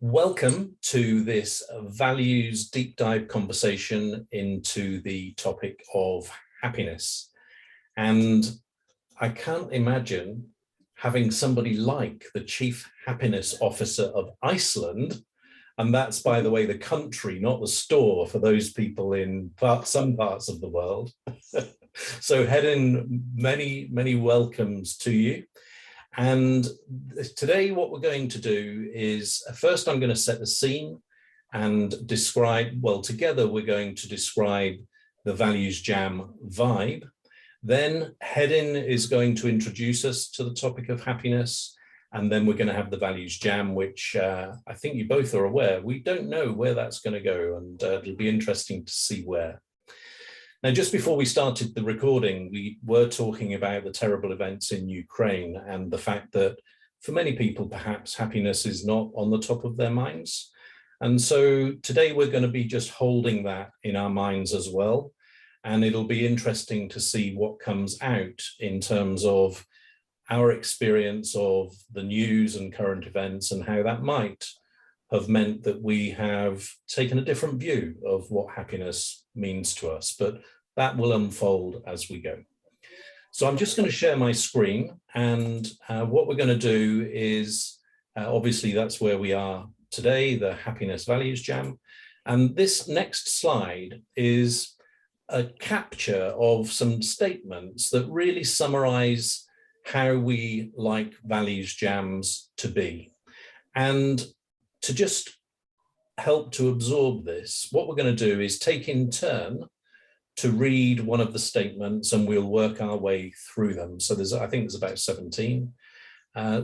Welcome to this values deep dive conversation into the topic of happiness. And I can't imagine having somebody like the Chief Happiness Officer of Iceland, and that's, by the way, the country, not the store, for those people in some parts of the world. So Hedin, many welcomes to you. And today what we're going to do is, first I'm going to set the scene and describe, well, together we're going to describe the ValuesJam vibe. Then Hedin is going to introduce us to the topic of happiness. And then we're going to have the ValuesJam, which I think you both are aware. We don't know where that's going to go, and it'll be interesting to see where. Now, just before we started the recording, we were talking about the terrible events in Ukraine and the fact that for many people, perhaps happiness is not on the top of their minds. And so today we're going to be just holding that in our minds as well. And it'll be interesting to see what comes out in terms of our experience of the news and current events and how that might have meant that we have taken a different view of what happiness means to us. But that will unfold as we go. So I'm just going to share my screen, and what we're going to do is, obviously that's where we are today, the Happiness ValuesJam. And this next slide is a capture of some statements that really summarize how we like ValuesJams to be. And to just help to absorb this, what we're going to do is take in turn to read one of the statements, and we'll work our way through them. So I think there's about 17.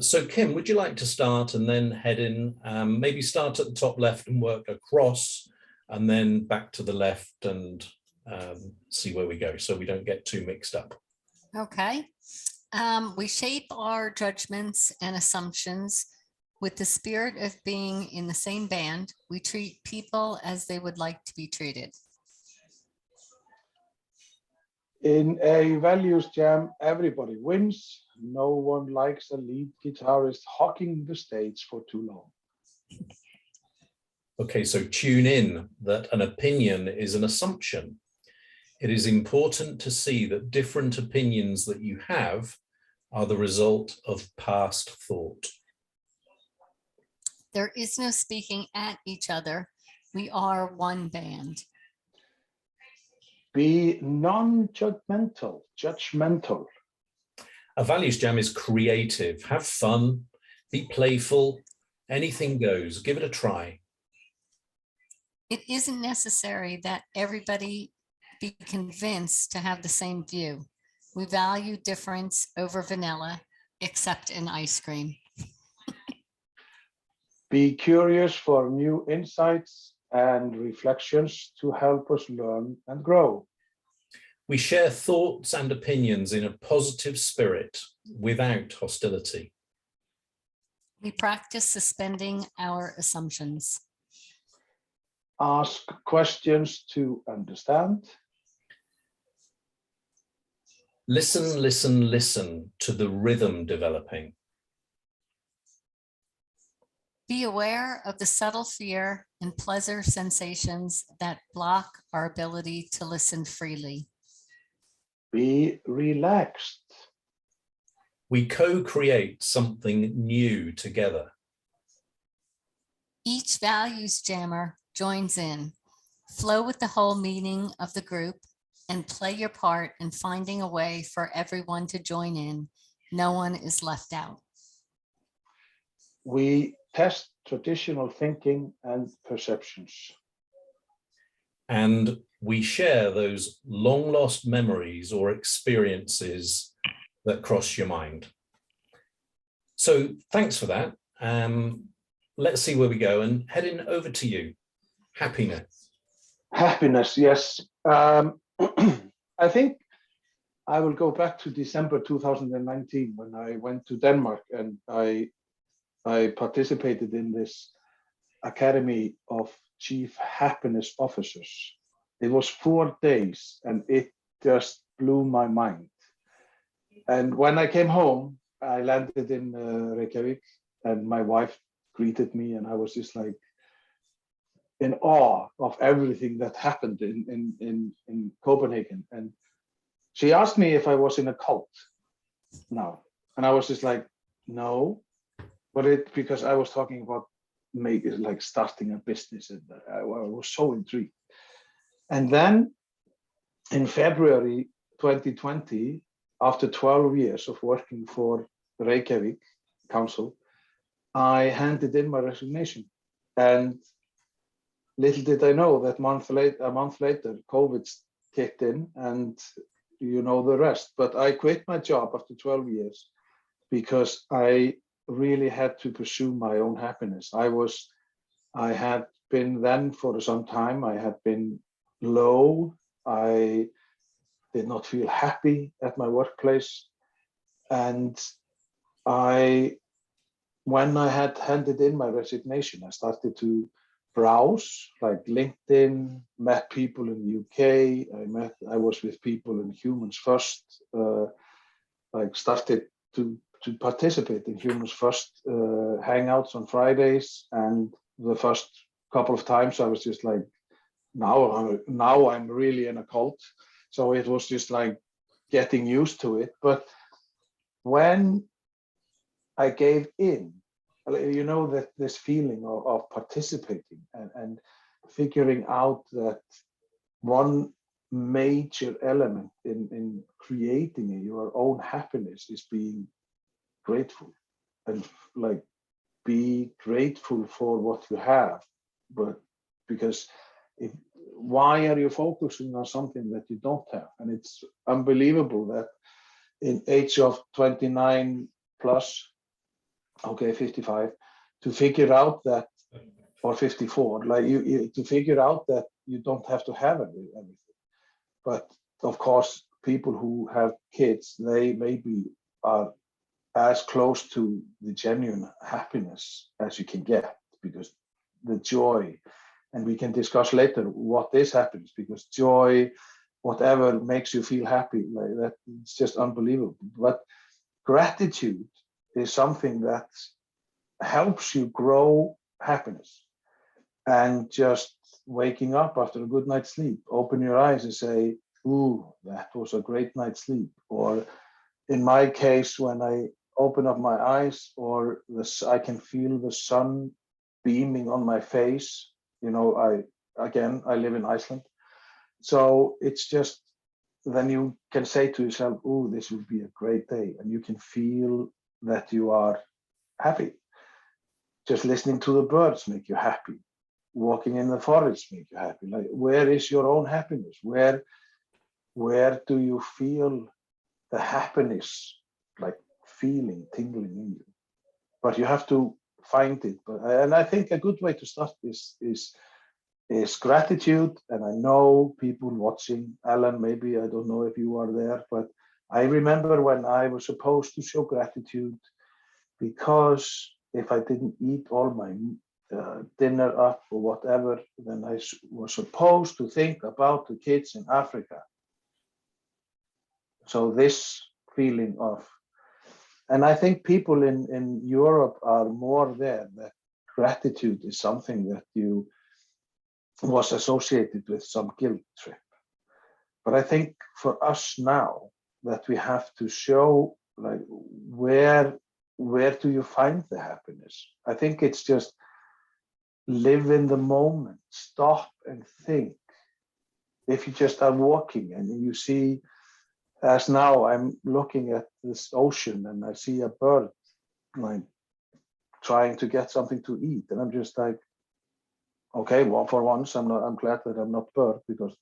So Kim, would you like to start and then head in, maybe start at the top left and work across and then back to the left and see where we go so we don't get too mixed up. Okay. We shape our judgments and assumptions with the spirit of being in the same band. We treat people as they would like to be treated. In a ValuesJam, everybody wins. No one likes a lead guitarist hogging the stage for too long. Okay, so tune in that an opinion is an assumption. It is important to see that different opinions that you have are the result of past thought. There is no speaking at each other. We are one band. Be non-judgmental, judgmental. A ValuesJam is creative. Have fun, be playful, anything goes, give it a try. It isn't necessary that everybody be convinced to have the same view. We value difference over vanilla, except in ice cream. Be curious for new insights and reflections to help us learn and grow. We share thoughts and opinions in a positive spirit without hostility. We practice suspending our assumptions. Ask questions to understand. Listen, listen, listen to the rhythm developing. Be aware of the subtle fear and pleasure sensations that block our ability to listen freely. Be relaxed. We co-create something new together. Each ValuesJammer joins in. Flow with the whole meaning of the group and play your part in finding a way for everyone to join in. No one is left out. We test traditional thinking and perceptions. And we share those long lost memories or experiences that cross your mind. So thanks for that. Let's see where we go, and heading over to you. Happiness. Happiness, yes. I think I will go back to December 2019 when I went to Denmark, and I participated in this Academy of Chief Happiness Officers. It was 4 days and it just blew my mind. And when I came home, I landed in Reykjavik, and my wife greeted me, and I was just like in awe of everything that happened in Copenhagen. And she asked me if I was in a cult now, and I was just like, no, but because I was talking about like starting a business, and I was so intrigued. And then in February 2020, after 12 years of working for the Reykjavik Council, I handed in my resignation. And little did I know that a month later, COVID kicked in, and you know the rest. But I quit my job after 12 years because I really had to pursue my own happiness. I had been then for some time, I had been low. I did not feel happy at my workplace. And when I had handed in my resignation, I started to browse like LinkedIn, met people in the UK. I was with people in Humans First, like started to participate in Humans First hangouts on Fridays. And the first couple of times I was just like, now I'm really in a cult. So it was just like getting used to it. But when I gave in, you know, that this feeling of participating and figuring out that one major element in creating your own happiness is being grateful, and like be grateful for what you have. But because why are you focusing on something that you don't have? And it's unbelievable that in age of 29 plus, okay, 55, to figure out that, or 54, like you to figure out that you don't have to have everything. But of course, people who have kids, they maybe are as close to the genuine happiness as you can get, because the joy, and we can discuss later what is happiness, because joy, whatever makes you feel happy, like that, it's just unbelievable. But gratitude is something that helps you grow happiness. And just waking up after a good night's sleep, open your eyes and say, ooh, that was a great night's sleep. Or in my case, when I open up my eyes, or I can feel the sun beaming on my face. You know, I live in Iceland. So it's just, then you can say to yourself, oh, this will be a great day. And you can feel that you are happy. Just listening to the birds make you happy. Walking in the forest make you happy. Like, where is your own happiness? Where do you feel the happiness, like feeling, tingling in you? But you have to find it. And I think a good way to start this is gratitude. And I know people watching, Alan, maybe, I don't know if you are there, but I remember when I was supposed to show gratitude, because if I didn't eat all my dinner up or whatever, then I was supposed to think about the kids in Africa. So this feeling of, and I think people in Europe are more there, that gratitude is something that was associated with some guilt trip. But I think for us now, that we have to show, like, where do you find the happiness? I think it's just live in the moment, stop and think. If you just are walking and you see, as now I'm looking at this ocean and I see a bird like trying to get something to eat, and I'm just like, okay, well, for once I'm glad that I'm not bird, because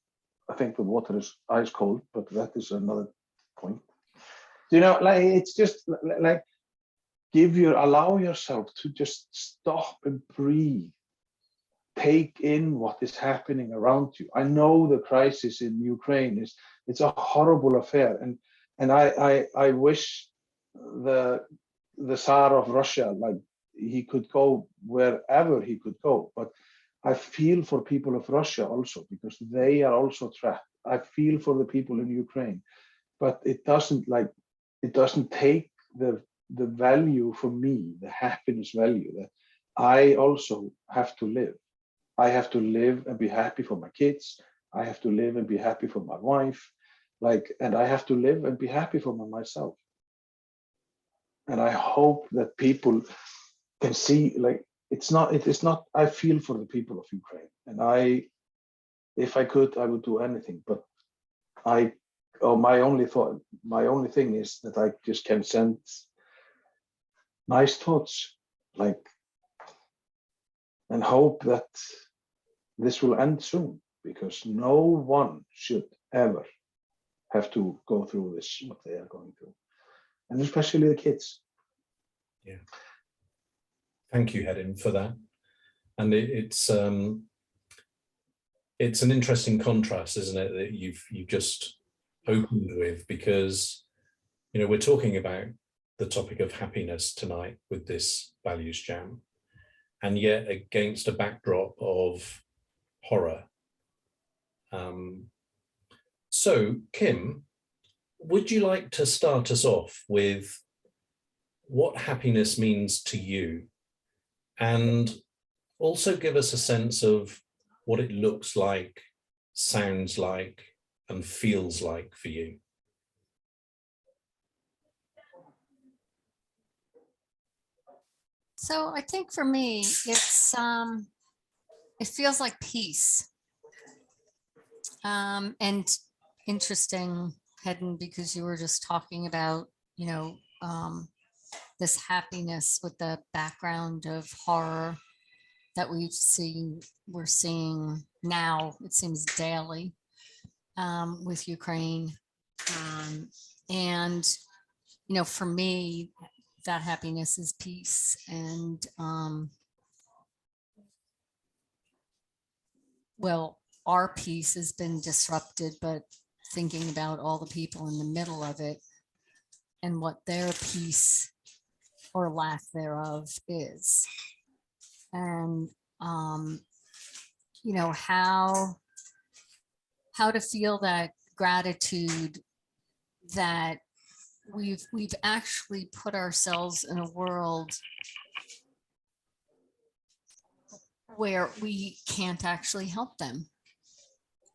I think the water is ice cold, but that is another point. You know, like, it's just like allow yourself to just stop and breathe. Take in what is happening around you. I know the crisis in Ukraine it's a horrible affair, and I wish the Tsar of Russia, like, he could go wherever he could go, but I feel for people of Russia also, because they are also trapped. I feel for the people in Ukraine, but it doesn't take the value for me, the happiness value, that I also have to live. I have to live and be happy for my kids. I have to live and be happy for my wife. And I have to live and be happy for myself. And I hope that people can see, it is not, I feel for the people of Ukraine. And if I could, I would do anything. But my only thing is that I just can send nice thoughts, and hope that this will end soon, because no one should ever have to go through this, what they are going through, and especially the kids. Yeah. Thank you, Hedin, for that. And it's an interesting contrast, isn't it, that you've just opened with, because we're talking about the topic of happiness tonight with this Values Jam, and yet against a backdrop of horror. So, Kim, would you like to start us off with what happiness means to you, and also give us a sense of what it looks like, sounds like, and feels like for you? So I think for me, it feels like peace. And interesting, Hedden, because you were just talking about, this happiness with the background of horror that we're seeing now, it seems daily, with Ukraine. And, for me, that happiness is peace. And, well, our peace has been disrupted, but thinking about all the people in the middle of it and what their peace or lack thereof is. And, how to feel that gratitude that we've actually put ourselves in a world where we can't actually help them.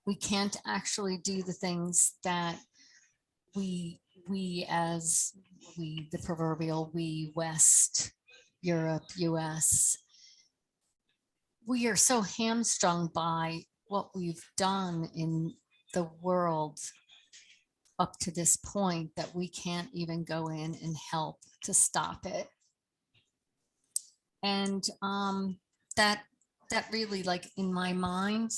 We can't actually do the things that the proverbial we, West, Europe, US, we are so hamstrung by what we've done in the world up to this point that we can't even go in and help to stop it. And that really, in my mind,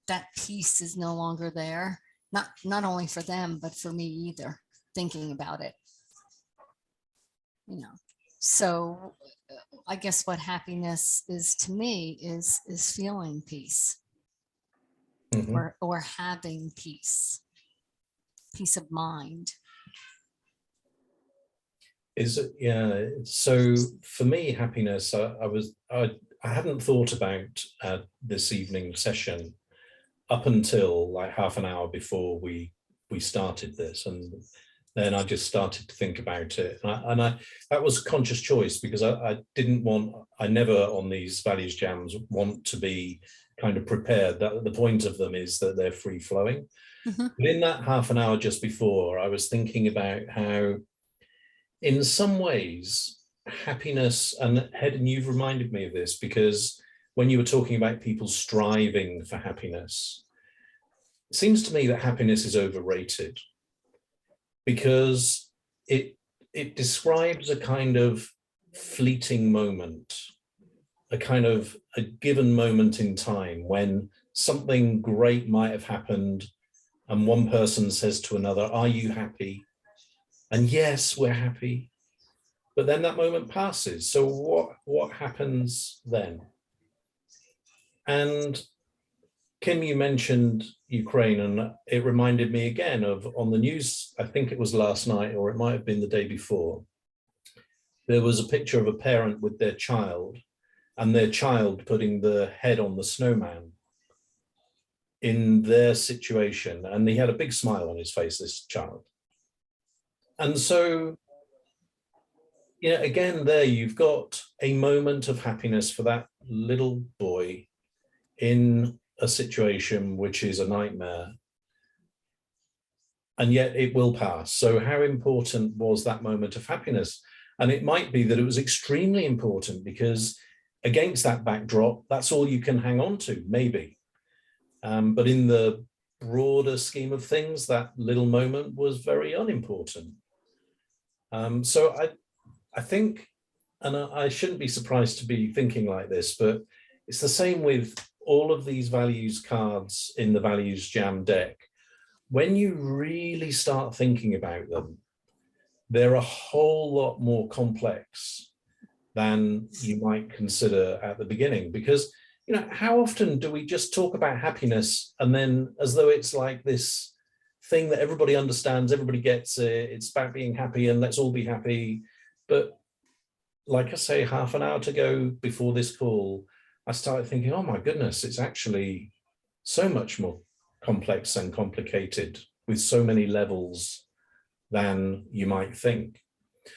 that peace is no longer there, not only for them, but for me either, thinking about it. So I guess what happiness is to me is feeling peace. Mm-hmm. or having peace of mind. Yeah. So for me, happiness, I hadn't thought about this evening session up until half an hour before we started this, and then I just started to think about it, and I that was a conscious choice, because I never on these Values Jams want to be kind of prepared. That the point of them is that they're free flowing. Mm-hmm. But in that half an hour just before, I was thinking about how, in some ways, happiness, and Hedden, you've reminded me of this, because when you were talking about people striving for happiness, it seems to me that happiness is overrated, because it describes a kind of fleeting moment, a kind of a given moment in time when something great might have happened, and one person says to another, "Are you happy?" And yes, we're happy. But then that moment passes. So what happens then? And Kim, you mentioned Ukraine, and it reminded me again of, on the news, I think it was last night, or it might have been the day before, there was a picture of a parent with their child, and their child putting the head on the snowman in their situation. And he had a big smile on his face, this child. And so, again, there you've got a moment of happiness for that little boy in a situation which is a nightmare, and yet it will pass. So how important was that moment of happiness? And it might be that it was extremely important, because against that backdrop, that's all you can hang on to, maybe. But in the broader scheme of things, that little moment was very unimportant. So I think, and I shouldn't be surprised to be thinking like this, but it's the same with all of these values cards in the ValuesJam deck. When you really start thinking about them, they're a whole lot more complex than you might consider at the beginning. Because, you know, how often do we just talk about happiness and then, as though it's like this thing that everybody understands, everybody gets it, it's about being happy and let's all be happy. But like I say, half an hour to go before this call, I started thinking, oh my goodness, it's actually so much more complex and complicated with so many levels than you might think.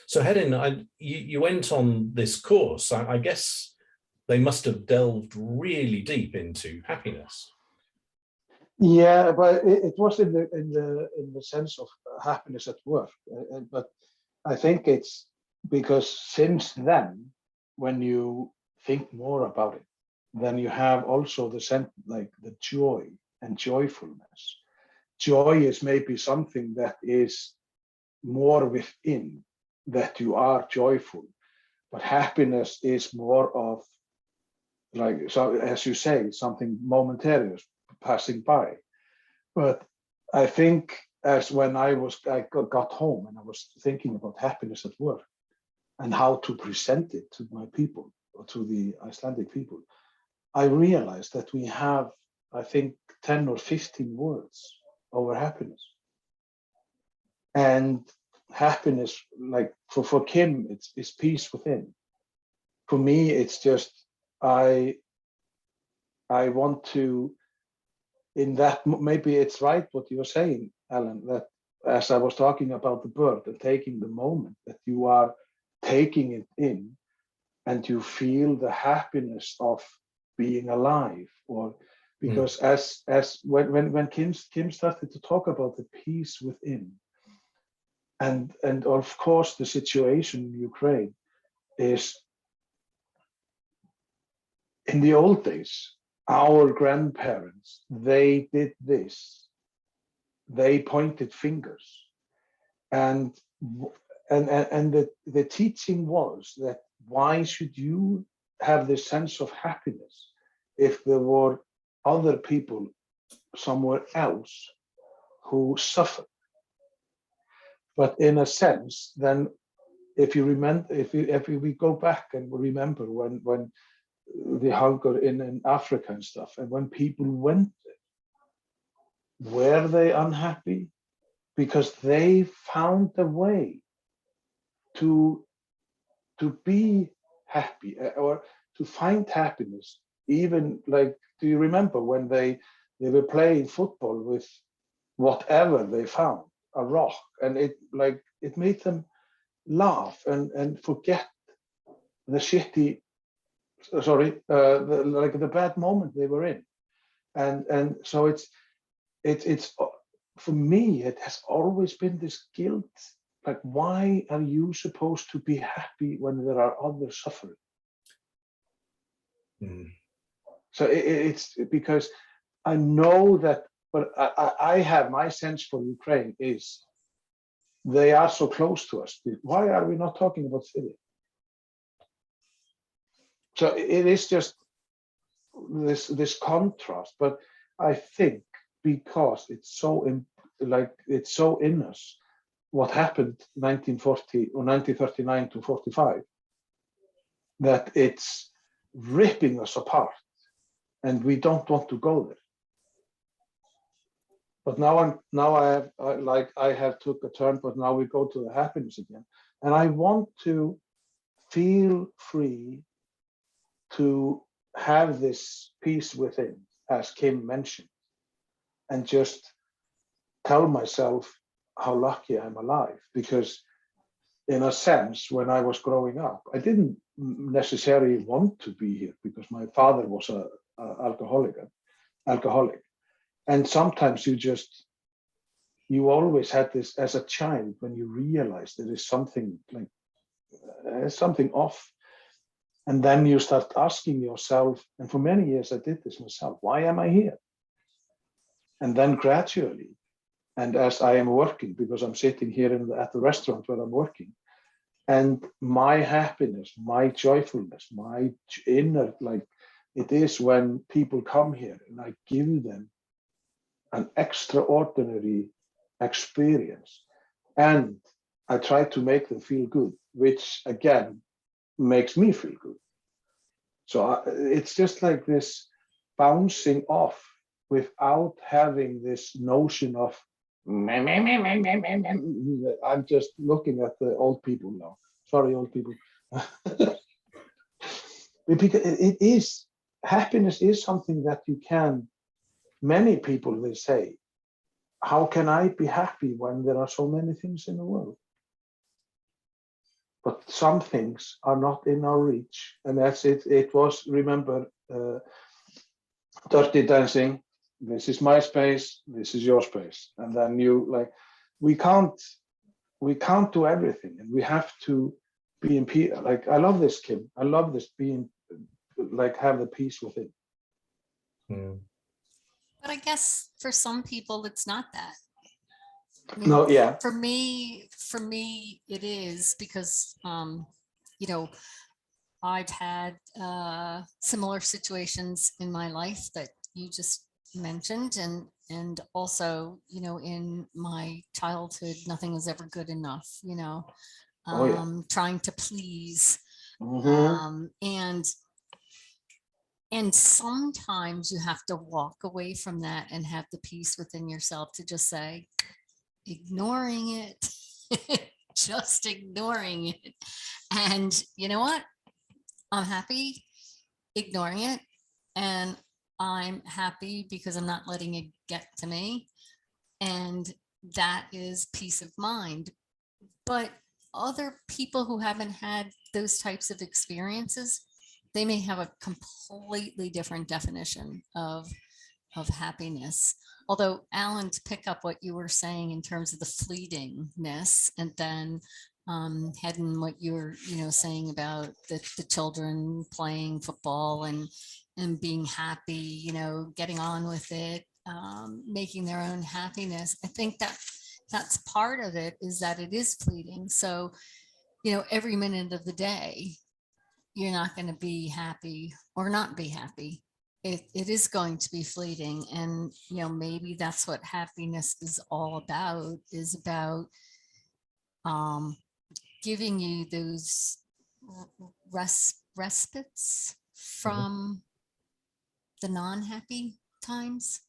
So Hedin, you went on this course. I guess they must have delved really deep into happiness. Yeah, but it was in the sense of happiness at work. But I think it's because since then, when you think more about it, then you have also the sense, like the joy and joyfulness. Joy is maybe something that is more within, that you are joyful, but happiness is more of, like, so as you say, something momentary, passing by. But I think as when I got home and I was thinking about happiness at work and how to present it to my people, or to the Icelandic people, I realized that we have, I think, 10 or 15 words over happiness. And happiness, like for Kim, it's peace within. For me, it's just, I want to, in that, maybe it's right what you're saying, Alan, that as I was talking about the bird and taking the moment, that you are taking it in and you feel the happiness of being alive. Or because as when Kim started to talk about the peace within, and of course the situation in Ukraine is, in the old days, our grandparents, they did this, they pointed fingers, and the teaching was that why should you have this sense of happiness if there were other people somewhere else who suffered? But in a sense, then, if you remember, if we go back and remember when the hunger in Africa and stuff, and when people went there, were they unhappy? Because they found a way to be happy, or to find happiness. Even, like, do you remember when they were playing football with whatever they found, a rock, and it made them laugh and forget the shitty, the bad moment they were in. And so it's for me, it has always been this guilt. Like, why are you supposed to be happy when there are others suffering? So it's because I know that, but I have, my sense for Ukraine is they are so close to us. Why are we not talking about Syria? So it is just this contrast. But I think because it's so it's so in us, what happened 1940 or 1939 to 45, that it's ripping us apart, and we don't want to go there. But I have took a turn, but now we go to the happiness again. And I want to feel free to have this peace within, as Kim mentioned, and just tell myself how lucky I'm alive. Because in a sense, when I was growing up, I didn't necessarily want to be here because my father was a alcoholic. And sometimes you always had this as a child when you realize there is something like something off. And then you start asking yourself, and for many years I did this myself, why am I here? And then gradually, and as I am working, because I'm sitting here at the restaurant where I'm working, and my happiness, my joyfulness, my inner, like it is when people come here and I give them an extraordinary experience. And I try to make them feel good, which again makes me feel good. So it's just like this bouncing off without having this notion of I'm just looking at the old people now. Sorry, old people. Because it is, happiness is something that you can, many people will say, how can I be happy when there are so many things in the world? But some things are not in our reach. And that's it. It was, remember, Dirty Dancing. This is my space, this is your space. And then you like, we can't do everything, and we have to be in peace. Like, I love this, Kim. I love this being like, have the peace within. But I guess for some people, it's not that. I mean, No, yeah. For me, it is because, you know, I've had similar situations in my life that you just mentioned, and also, you know, in my childhood, nothing was ever good enough, you know, trying to please, and sometimes you have to walk away from that and have the peace within yourself to just say, ignoring it, just ignoring it. And you know what? I'm happy ignoring it. And I'm happy because I'm not letting it get to me. And that is peace of mind. But other people who haven't had those types of experiences, they may have a completely different definition of happiness. Although, Alan, to pick up what you were saying in terms of the fleetingness, and then Hedden, what you were, you know, saying about the children playing football and being happy, you know, getting on with it, making their own happiness. I think that that's part of it, is that it is fleeting. So, you know, every minute of the day, you're not going to be happy or not be happy. It is going to be fleeting. And, you know, maybe that's what happiness is all about, is about giving you those respites from the non-happy times.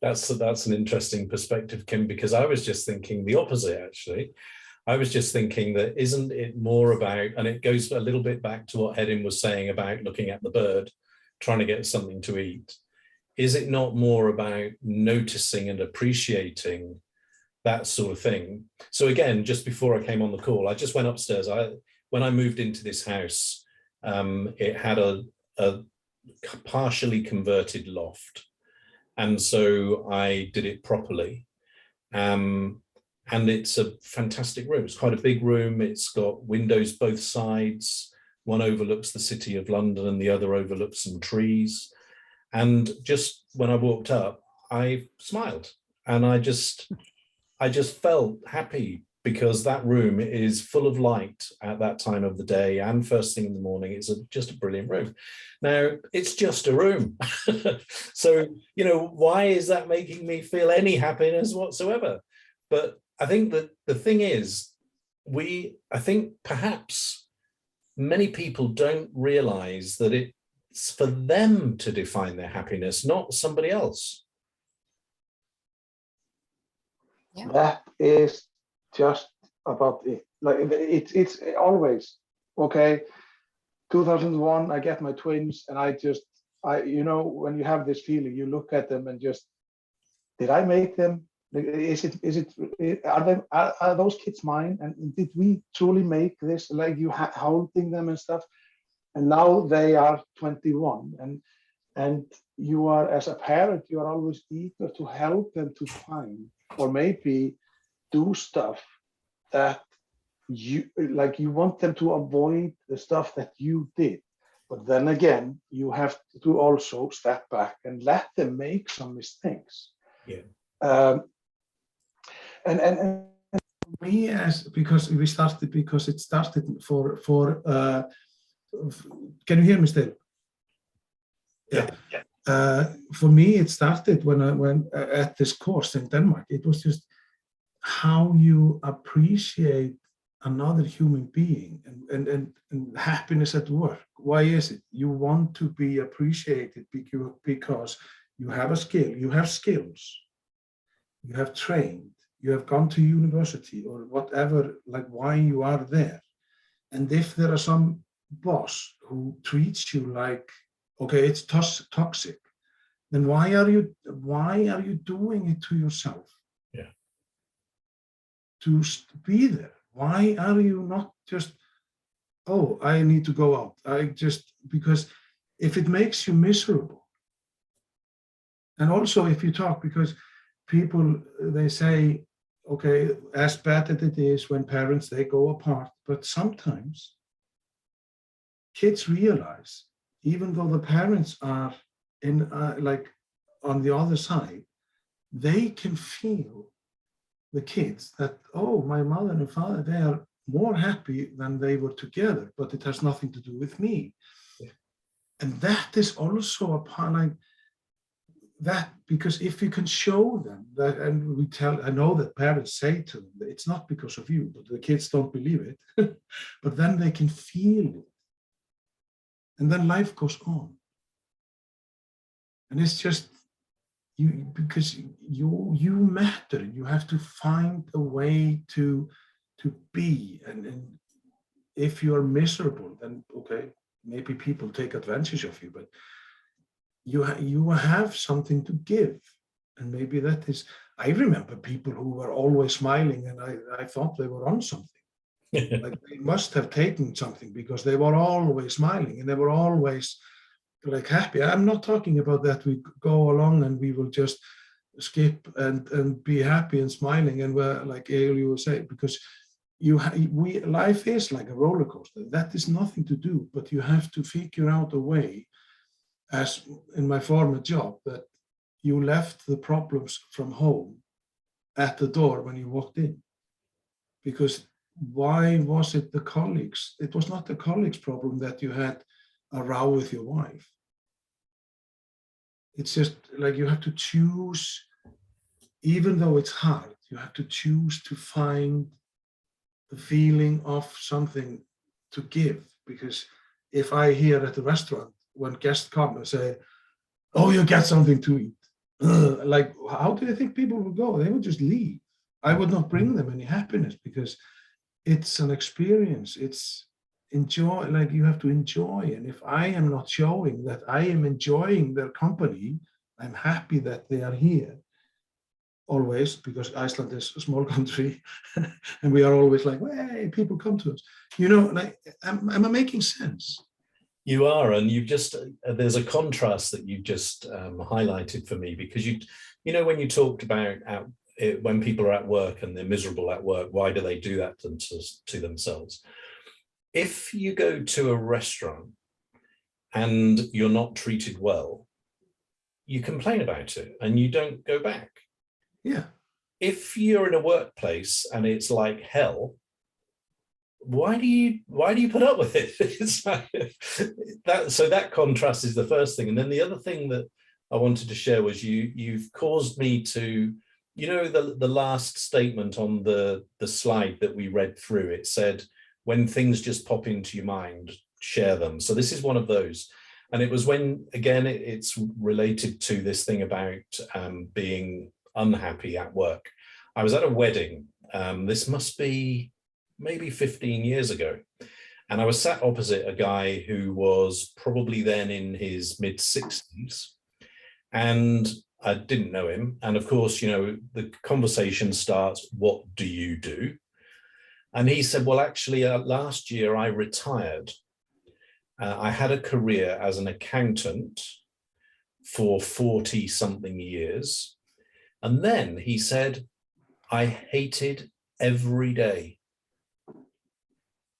That's an interesting perspective, Kim, because I was just thinking the opposite, actually. I was just thinking that isn't it more about, and it goes a little bit back to what Hedin was saying about looking at the bird, trying to get something to eat. Is it not more about noticing and appreciating that sort of thing? So again, just before I came on the call, I just went upstairs. When I moved into this house, it had a partially converted loft. And so I did it properly. And it's a fantastic room. It's quite a big room. It's got windows both sides. One overlooks the city of London and the other overlooks some trees. And just when I walked up, I smiled, and I just felt happy, because that room is full of light at that time of the day and first thing in the morning. It's just a brilliant room. Now, it's just a room. So, you know, why is that making me feel any happiness whatsoever? But I think that the thing is, I think perhaps many people don't realize that it's for them to define their happiness, not somebody else. Yeah. That is just about it. Like, it's always, okay, 2001, I get my twins, and I you know, when you have this feeling, you look at them and just, did I make them? Are those kids mine? And did we truly make this? Like you holding them and stuff, and now they are 21, and you are, as a parent, you are always eager to help them to find, or maybe do stuff that you want them to avoid the stuff that you did. But then again, you have to also step back and let them make some mistakes. Yeah. And me, as because it started for can you hear me still? Yeah. For me, it started when I went at this course in Denmark. It was just how you appreciate another human being and happiness at work. Why is it? You want to be appreciated because you have a skill, you have skills, you have trained, you have gone to university or whatever, like why you are there. And if there are some boss who treats you like, okay, it's toxic, then why are you doing it to yourself? Yeah. To be there. Why are you not just, oh, I need to go out. Because if it makes you miserable, and also if you talk, because people, they say, okay, as bad as it is when parents, they go apart, but sometimes kids realize, even though the parents are in like on the other side, they can feel the kids that, oh, my mother and father, they are more happy than they were together, but it has nothing to do with me. Yeah. And that is also upon like that, because if you can show them that, and I know that parents say to them, it's not because of you, but the kids don't believe it, but then they can feel it. And then life goes on. And it's just, because you matter. You have to find a way to be, and if you are miserable, then okay, maybe people take advantage of you, but you have something to give, and maybe that is. I remember people who were always smiling, and I thought they were on something. Like they must have taken something, because they were always smiling and they were always like happy. I'm not talking about that we go along and we will just skip and be happy and smiling, and we're like you will say, because life is like a roller coaster. That is nothing to do, but you have to figure out a way, as in my former job, that you left the problems from home at the door when you walked in. Because why was it the colleagues? It was not the colleagues' problem that you had a row with your wife. It's just like you have to choose, even though it's hard, you have to choose to find the feeling of something to give. Because if I hear at the restaurant, when guests come and say, oh, you get something to eat, like, how do you think people would go? They would just leave. I would not bring them any happiness, because it's an experience. It's enjoy, like you have to enjoy. And if I am not showing that I am enjoying their company, I'm happy that they are here always, because Iceland is a small country and we are always like, hey, people come to us. You know, like, am I making sense? You are, and you've just, there's a contrast that you've just highlighted for me, because you know, when you talked about when people are at work and they're miserable at work, why do they do that to themselves? If you go to a restaurant and you're not treated well, you complain about it and you don't go back. Yeah. If you're in a workplace and it's like hell, why do you put up with it? It's like so that contrast is the first thing. And then the other thing that I wanted to share was you've caused me to, you know, the last statement on the slide that we read through, it said, when things just pop into your mind, share them. So this is one of those. And it was when, again, it's related to this thing about being unhappy at work. I was at a wedding. This must be maybe 15 years ago. And I was sat opposite a guy who was probably then in his mid-60s. And I didn't know him. And of course, you know, the conversation starts, what do you do? And he said, well, actually, last year I retired. I had a career as an accountant for 40 something years. And then he said, I hated every day.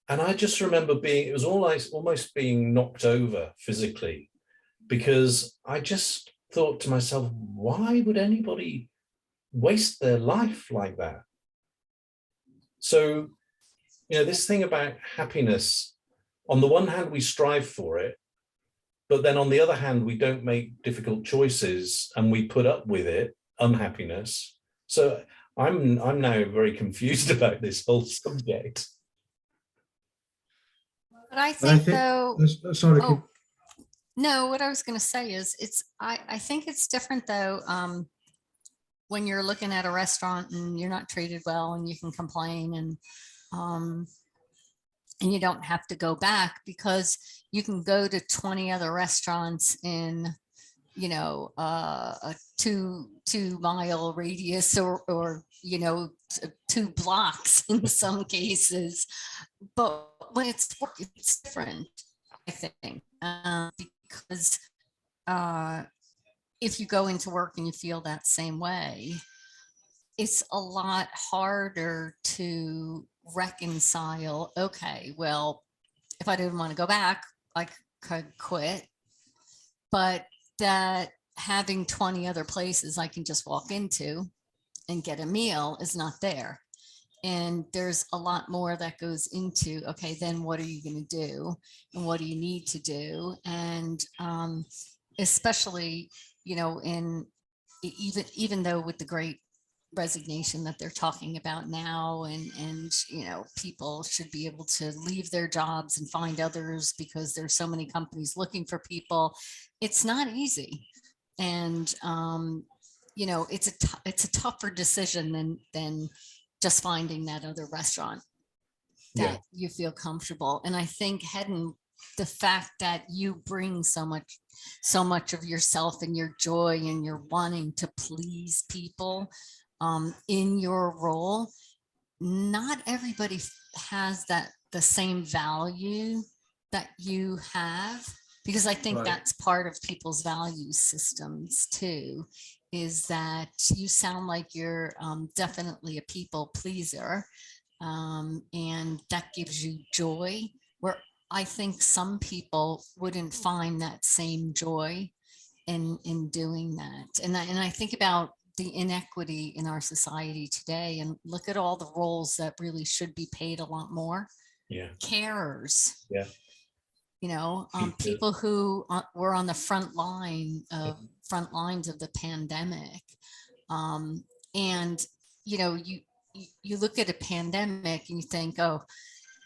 And I just remember it was almost being knocked over physically, because I just thought to myself, why would anybody waste their life like that? So, you know, this thing about happiness, on the one hand, we strive for it, but then on the other hand, we don't make difficult choices and we put up with it, unhappiness. So I'm now very confused about this whole subject. But I think though, sorry. oh, no, what I was going to say is I think it's different though. When you're looking at a restaurant and you're not treated well and you can complain and you don't have to go back, because you can go to 20 other restaurants in, you know, a 2-mile radius or, you know, 2 blocks in some cases. But when it's work, it's different, I think, because if you go into work and you feel that same way, it's a lot harder to reconcile. Okay, well, if I didn't want to go back, I could quit, but that having 20 other places I can just walk into and get a meal is not there. And there's a lot more that goes into, okay, then what are you going to do? And what do you need to do? And especially, you know, even though with the great resignation that they're talking about now, and you know, people should be able to leave their jobs and find others because there's so many companies looking for people, it's not easy. And you know, it's a tougher decision than just finding that other restaurant that you feel comfortable. And I think the fact that you bring so much of yourself and your joy and your wanting to please people in your role, not everybody has the same value that you have, because I think that's part of people's value systems too, is that you sound like you're definitely a people pleaser, and that gives you joy, where I think some people wouldn't find that same joy in doing that. And I think about the inequity in our society today, and look at all the roles that really should be paid a lot more. Carers, you know, people who were on the front lines of the pandemic. And you know, you look at a pandemic and you think, oh,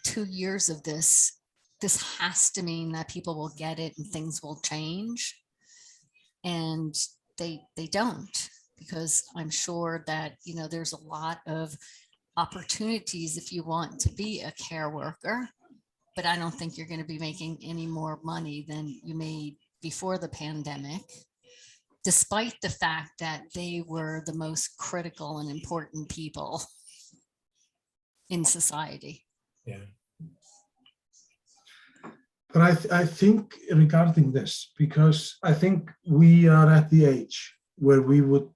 2 years of this has to mean that people will get it and things will change. And they don't, because I'm sure that, you know, there's a lot of opportunities if you want to be a care worker, but I don't think you're going to be making any more money than you made before the pandemic, despite the fact that they were the most critical and important people in society. But I think regarding this, because I think we are at the age where we would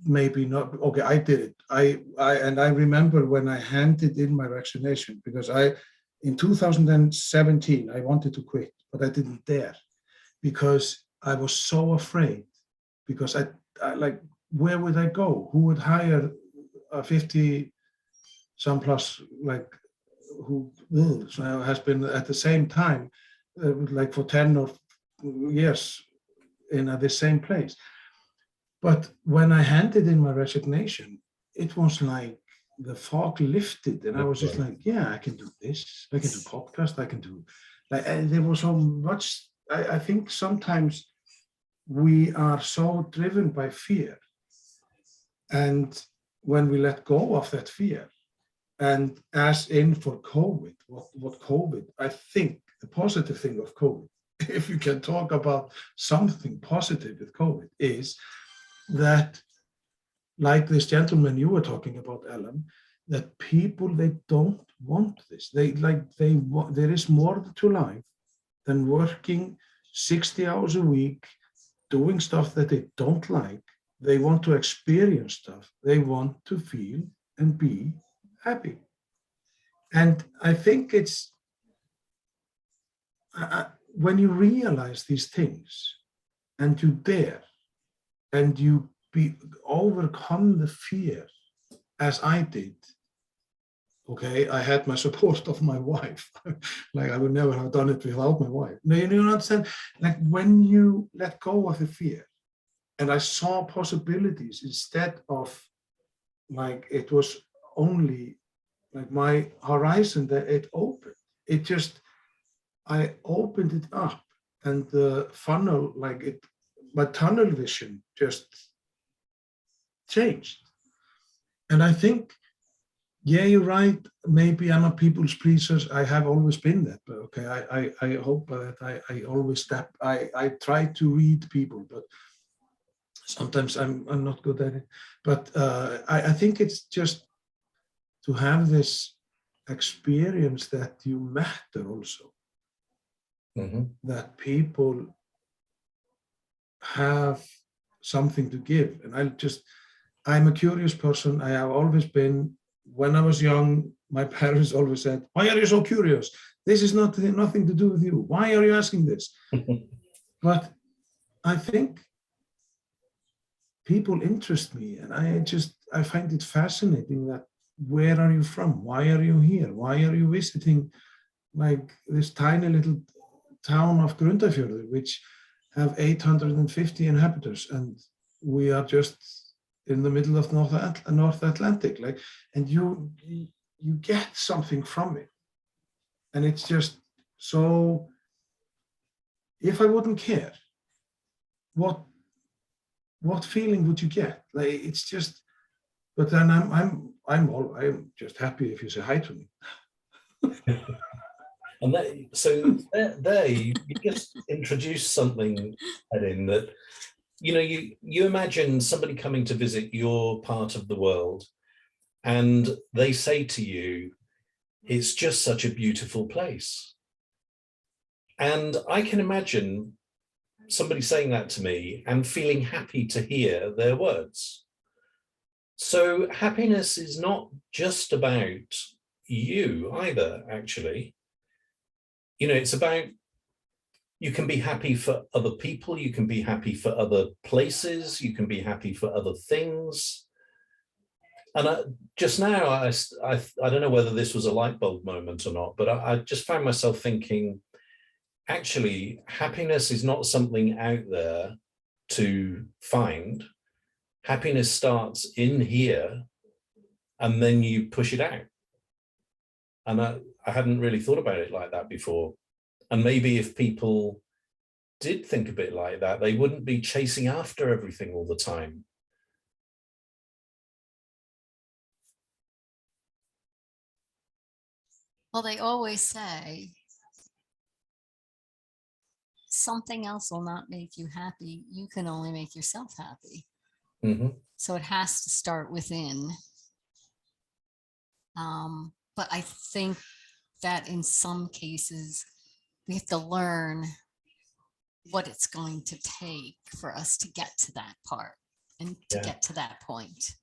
maybe not, okay, I did it. I remember when I handed in my resignation, because in 2017, I wanted to quit, but I didn't dare, because I was so afraid, because I like, where would I go? Who would hire a 50 some plus, like, who has been at the same time, like for 10 or years in the same place. But when I handed in my resignation, it was like the fog lifted, and I was just like, yeah, I can do this. I can do podcast. I can do, like, and there was so much. I think sometimes we are so driven by fear, and when we let go of that fear, and as in for COVID, what COVID, I think the positive thing of COVID, if you can talk about something positive with COVID, is that, like this gentleman you were talking about, Ellen, that people, they don't want this. There is more to life than working 60 hours a week, doing stuff that they don't like. They want to experience stuff. They want to feel and be happy. And I think it's, when you realize these things and you dare and you overcome the fear, as I did. Okay, I had my support of my wife. Like, I would never have done it without my wife. No, you understand? Like, when you let go of the fear, and I saw possibilities instead of, like, it was only like my horizon that it opened. It just, I opened it up, and the funnel, like it, my tunnel vision just changed. And I think, yeah, you're right. Maybe I'm a people's pleaser. I have always been that. But okay, I hope that I always I try to read people, but sometimes I'm not good at it. But I think it's just to have this experience that you matter also. Mm-hmm. That people have something to give. And I'm a curious person. I have always been. When I was young, my parents always said, "Why are you so curious? This is nothing to do with you. Why are you asking this?" But I think people interest me, and I find it fascinating that, where are you from? Why are you here? Why are you visiting, like, this tiny little town of Grundarfjörður, which have 850 inhabitants, and we are just in the middle of North Atlantic, like, and you get something from it, and it's just so. If I wouldn't care, what feeling would you get? Like, it's just. But then I'm just happy if you say hi to me. And there you just introduced something, Edin, that, you know, you imagine somebody coming to visit your part of the world, and they say to you, "It's just such a beautiful place." And I can imagine somebody saying that to me and feeling happy to hear their words. So happiness is not just about you either, actually. You know, it's about, you can be happy for other people, you can be happy for other places, you can be happy for other things. And just now, I don't know whether this was a light bulb moment or not, but I just found myself thinking, actually, happiness is not something out there to find. Happiness starts in here, and then you push it out. And I hadn't really thought about it like that before. And maybe if people did think a bit like that, they wouldn't be chasing after everything all the time. Well, they always say something else will not make you happy. You can only make yourself happy. Mm-hmm. So it has to start within. But I think that in some cases, we have to learn what it's going to take for us to get to that part and to get to that point.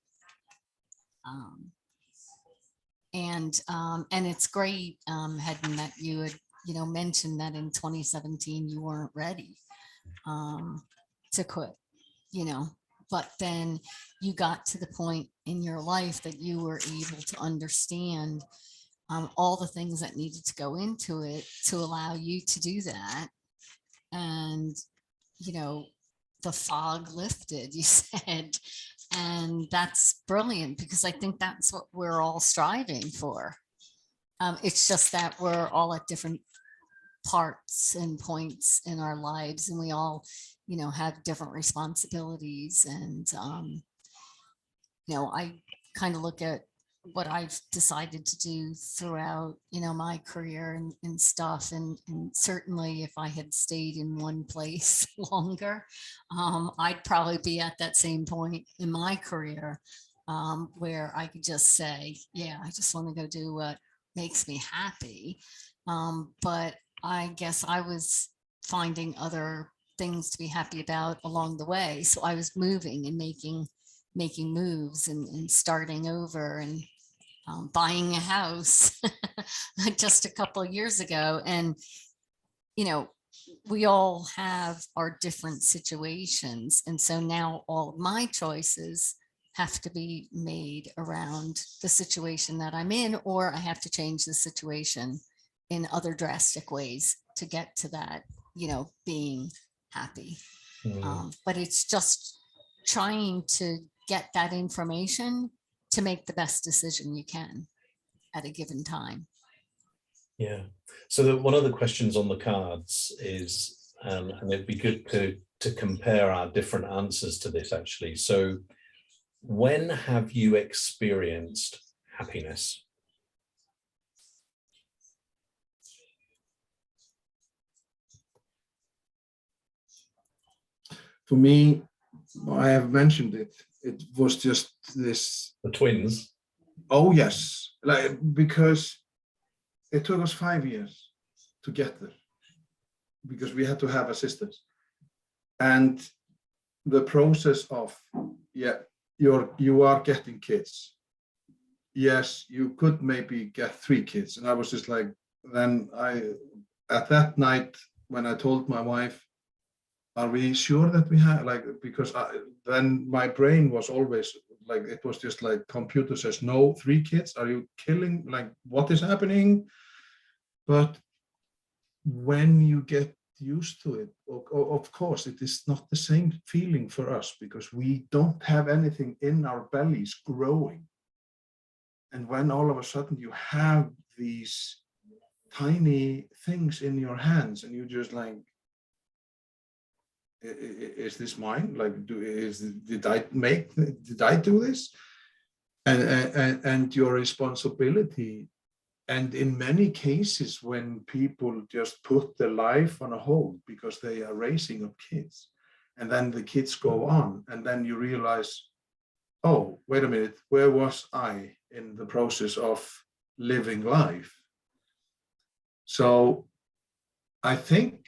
And it's great, Hedden, that you had, mentioned that in 2017 you weren't ready to quit, but then you got to the point in your life that you were able to understand all the things that needed to go into it to allow you to do that. And, the fog lifted, you said, and that's brilliant, because I think that's what we're all striving for. It's just that we're all at different parts and points in our lives, and we all, have different responsibilities. And, I kind of look at what I've decided to do throughout, my career and stuff. And certainly if I had stayed in one place longer, I'd probably be at that same point in my career, where I could just say, yeah, I just want to go do what makes me happy. But I guess I was finding other things to be happy about along the way. So I was moving and making moves and starting over and buying a house just a couple of years ago. And, we all have our different situations. And so now all of my choices have to be made around the situation that I'm in, or I have to change the situation in other drastic ways to get to that, being happy. But it's just trying to get that information to make the best decision you can at a given time. Yeah. So one of the questions on the cards is, and it'd be good to compare our different answers to this actually. So when have you experienced happiness? For me, I have mentioned it. It was just this. The twins? Oh yes, because it took us 5 years to get there, because we had to have assistance, and the process of, you are getting kids. Yes, you could maybe get 3 kids, and I was just like, then at that night when I told my wife, are we sure that we have, because then my brain was always like, it was just like computer says, no, 3 kids, are you killing, what is happening? But when you get used to it, of course, it is not the same feeling for us, because we don't have anything in our bellies growing. And when all of a sudden you have these tiny things in your hands, and you just like, is this mine? Did I do this? And your responsibility. And in many cases, when people just put their life on a hold because they are raising up kids, and then the kids go on, and then you realize, oh, wait a minute, where was I in the process of living life? So I think,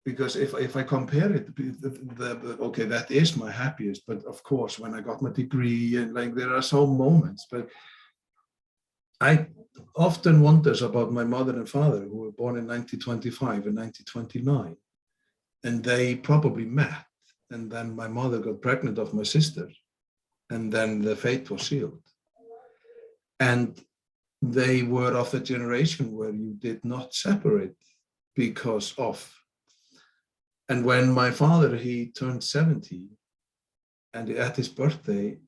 because if I compare it, okay, that is my happiest. But of course, when I got my degree, and there are some moments, but I often wonders about my mother and father, who were born in 1925 and 1929, and they probably met. And then my mother got pregnant of my sister, and then the fate was sealed. And they were of a generation where you did not separate because of. And when my father, he turned 70, and at his birthday,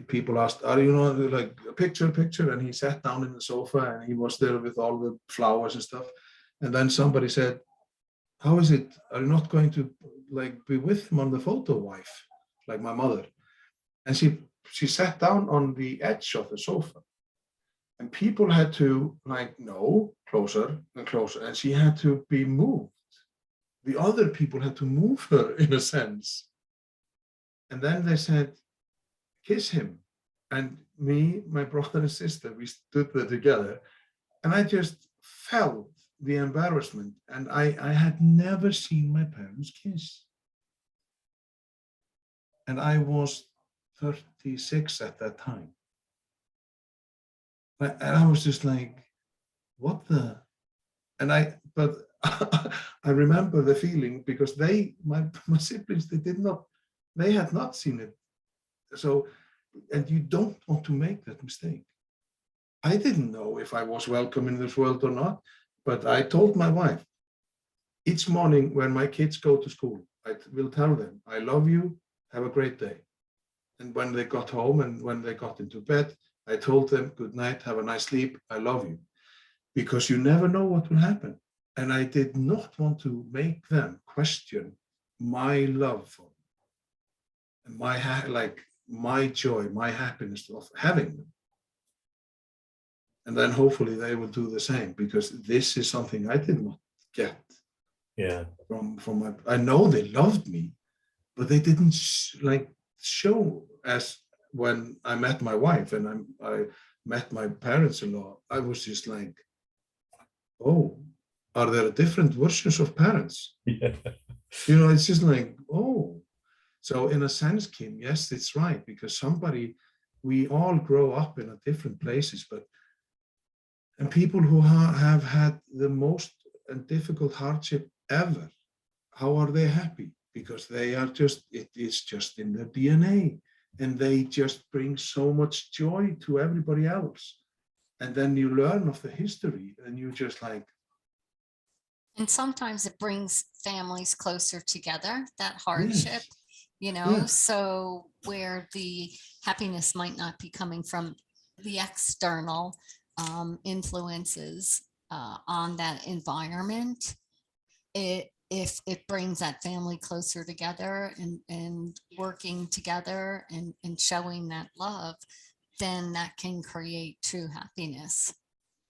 people asked, are you like a picture, and he sat down in the sofa, and he was there with all the flowers and stuff. And then somebody said, how is it, are you not going to be with him on the photo, wife, like my mother? And she sat down on the edge of the sofa, and people had to no, closer and closer, and she had to be moved. The other people had to move her, in a sense. And then they said, kiss him. And me, my brother and sister, we stood there together, and I just felt the embarrassment. And I had never seen my parents kiss. And I was 36 at that time. And I was just like, what the? But I remember the feeling, because my siblings, they had not seen it. So, and you don't want to make that mistake. I didn't know if I was welcome in this world or not, but I told my wife, each morning when my kids go to school, I will tell them, I love you, have a great day. And when they got home and when they got into bed, I told them, good night, have a nice sleep, I love you. Because you never know what will happen. And I did not want to make them question my love for them, and my joy, my happiness of having them. And then hopefully they will do the same, because this is something I did not get from my, I know they loved me, but they didn't show, as when I met my wife and I met my parents-in-law, I was just like, oh, are there different versions of parents? Yeah. You know, it's just like, oh. So in a sense, Kim, yes, it's right, because we all grow up in different places, and people who have had the most difficult hardship ever, how are they happy? Because they are just, it is just in their DNA, and they just bring so much joy to everybody else. And then you learn of the history, and you just like. And sometimes it brings families closer together, that hardship, you know, Yes. so where the happiness might not be coming from the external influences on that environment, if it brings that family closer together and working together and showing that love, then that can create true happiness.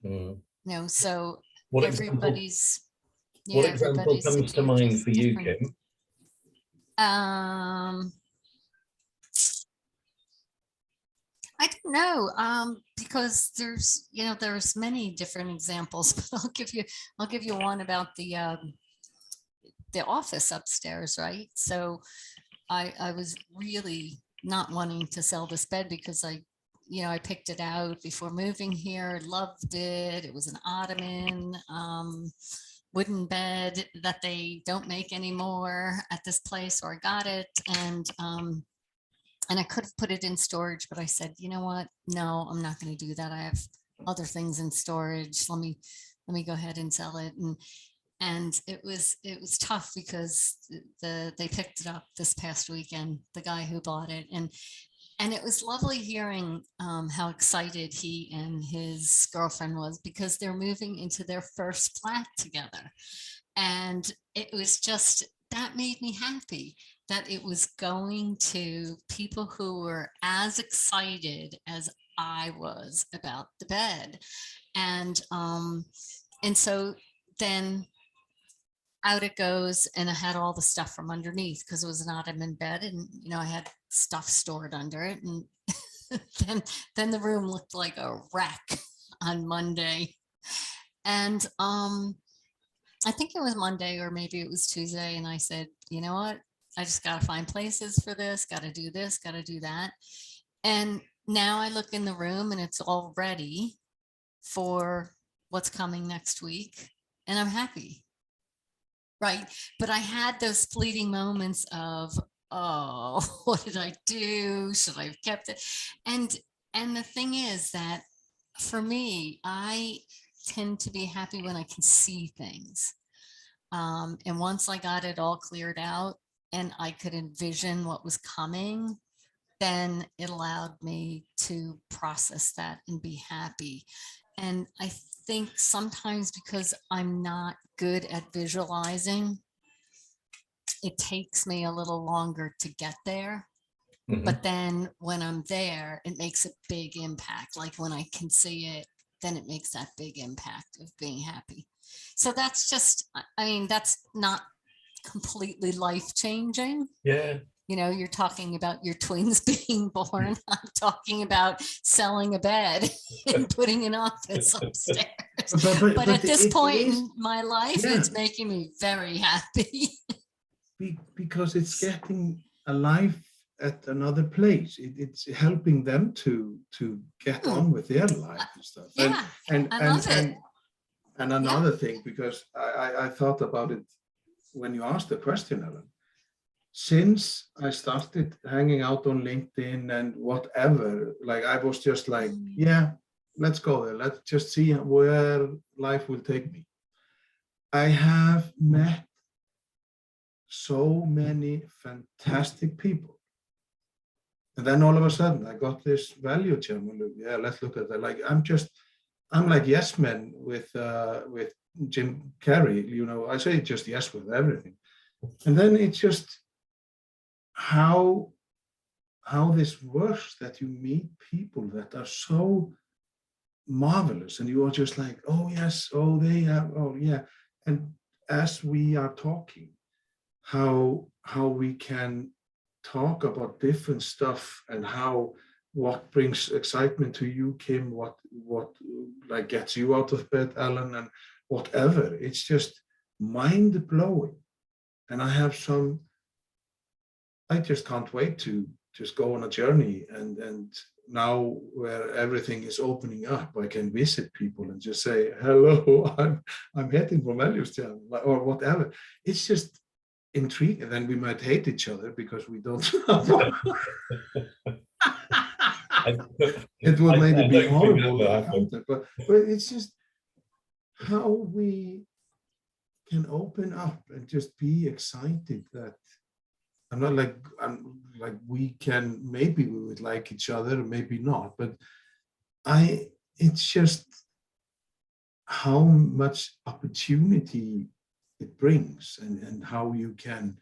You know, so What everybody's example comes to mind for you, Kim? I don't know, because there's many different examples, but I'll give you one about the office upstairs, right? So I was really not wanting to sell this bed because I picked it out before moving here, loved it. It was an ottoman, wooden bed that they don't make anymore at this place, so I got it, and I could have put it in storage, but I said, you know what? No, I'm not going to do that. I have other things in storage. Let me go ahead and sell it. And it was tough because they picked it up this past weekend, the guy who bought it, and it was lovely hearing how excited he and his girlfriend was, because they're moving into their first flat together. And it was just, that made me happy that it was going to people who were as excited as I was about the bed. And so then out it goes, and I had all the stuff from underneath because it was an ottoman bed, and I had stuff stored under it, and then the room looked like a wreck on Monday. And I think it was Monday, or maybe it was Tuesday, and I said, you know what, I just got to find places for this, got to do this, got to do that. And now I look in the room and it's all ready for what's coming next week, and I'm happy. Right. But I had those fleeting moments of, oh, what did I do? Should I have kept it? And the thing is that for me, I tend to be happy when I can see things. And once I got it all cleared out and I could envision what was coming, then it allowed me to process that and be happy. And I think sometimes because I'm not good at visualizing, it takes me a little longer to get there. But then when I'm there, it makes a big impact. Like when I can see it, then it makes that big impact of being happy. So that's just, I mean, that's not completely life-changing. Yeah. You're talking about your twins being born. I'm talking about selling a bed and putting an office upstairs. But at this point in my life, it's making me very happy. Because it's getting a life at another place. It's helping them to get on with their life and stuff. Yeah, I love it. And another thing, because I thought about it when you asked the question, Ellen. Since I started hanging out on LinkedIn and whatever, like I was just like, yeah, let's go there. Let's just see where life will take me. I have met so many fantastic people. And then all of a sudden I got this ValuesJam. Yeah, let's look at that. Like I'm like yes men with Jim Carrey, I say just yes with everything. And then it's just how this works, that you meet people that are so marvelous, and you are just like, oh yes, oh they have, oh yeah. And as we are talking, how we can talk about different stuff, and what brings excitement to you, Kim, what like gets you out of bed, Alan, and whatever. It's just mind blowing. And I just can't wait to just go on a journey, and now where everything is opening up, I can visit people and just say, hello, I'm heading from ValuesJam or whatever. It's just intriguing. And then we might hate each other because we don't know. It would maybe be horrible, but it's just how we can open up and just be excited that I'm like we can, maybe we would like each other, maybe not, but it's just how much opportunity it brings, and how you can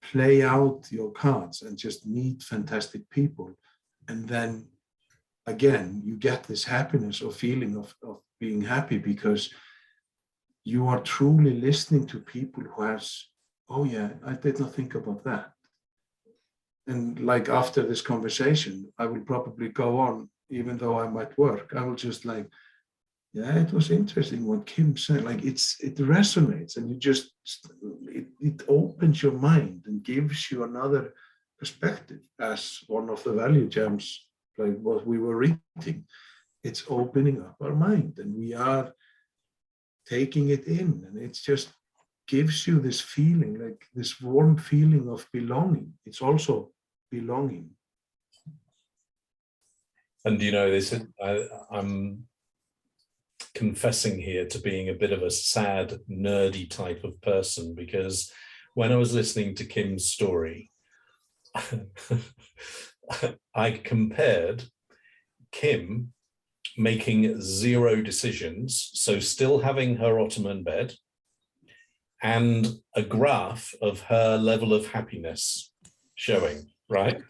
play out your cards and just meet fantastic people. And then again, you get this happiness or feeling of being happy because you are truly listening to people who has, oh yeah, I did not think about that. And like after this conversation, I will probably go on, even though I might work, I will just like, yeah, it was interesting what Kim said. Like it resonates, and you just, it opens your mind and gives you another perspective. As one of the value jams, like what we were reading, it's opening up our mind, and we are taking it in, and it just gives you this feeling, like this warm feeling of belonging. It's also belonging. And you know, this I'm confessing here to being a bit of a sad, nerdy type of person, because when I was listening to Kim's story, I compared Kim making 0 decisions, so still having her Ottoman bed, and a graph of her level of happiness showing, right?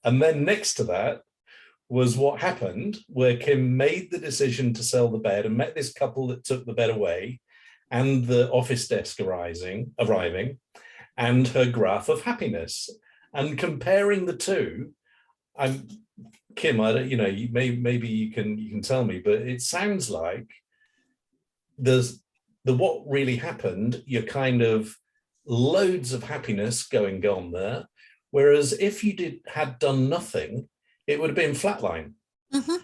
And then next to that was what happened, where Kim made the decision to sell the bed and met this couple that took the bed away, and the office desk arriving, and her graph of happiness. And comparing the two, Kim, I don't, you know, maybe you can tell me, but it sounds like there's what really happened. You're kind of loads of happiness going on there, whereas if you had done nothing, it would have been flatline. Mm-hmm.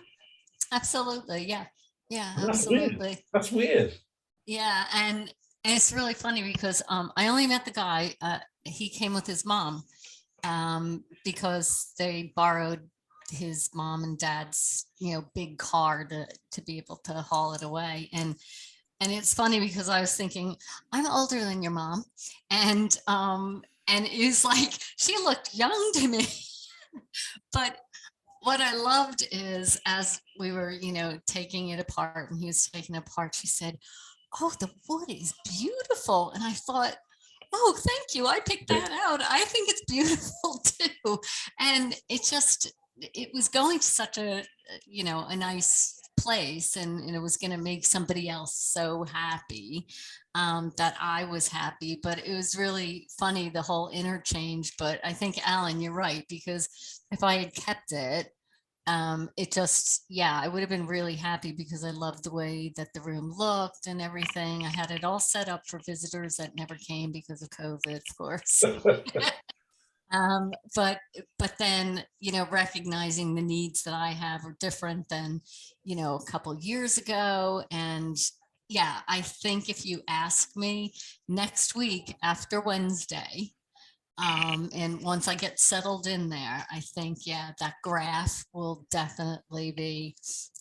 Absolutely, yeah, That's absolutely. weird. That's weird. Yeah, and it's really funny because I only met the guy. He came with his mom because they borrowed his mom and dad's, big car to be able to haul it away. And it's funny because I was thinking, I'm older than your mom, and it was like she looked young to me. But what I loved is, as we were, taking it apart, and he was taking it apart, she said, "Oh, the wood is beautiful." And I thought, "Oh, thank you. I picked that out. I think it's beautiful too." And it was going to such a nice place, and it was going to make somebody else so happy that I was happy. But it was really funny, the whole interchange. But I think, Alan, you're right, because if I had kept it, I would have been really happy because I loved the way that the room looked and everything. I had it all set up for visitors that never came because of COVID, of course. But then, recognizing the needs that I have are different than, a couple years ago. And yeah, I think if you ask me next week after Wednesday, and once I get settled in there, I think, that graph will definitely be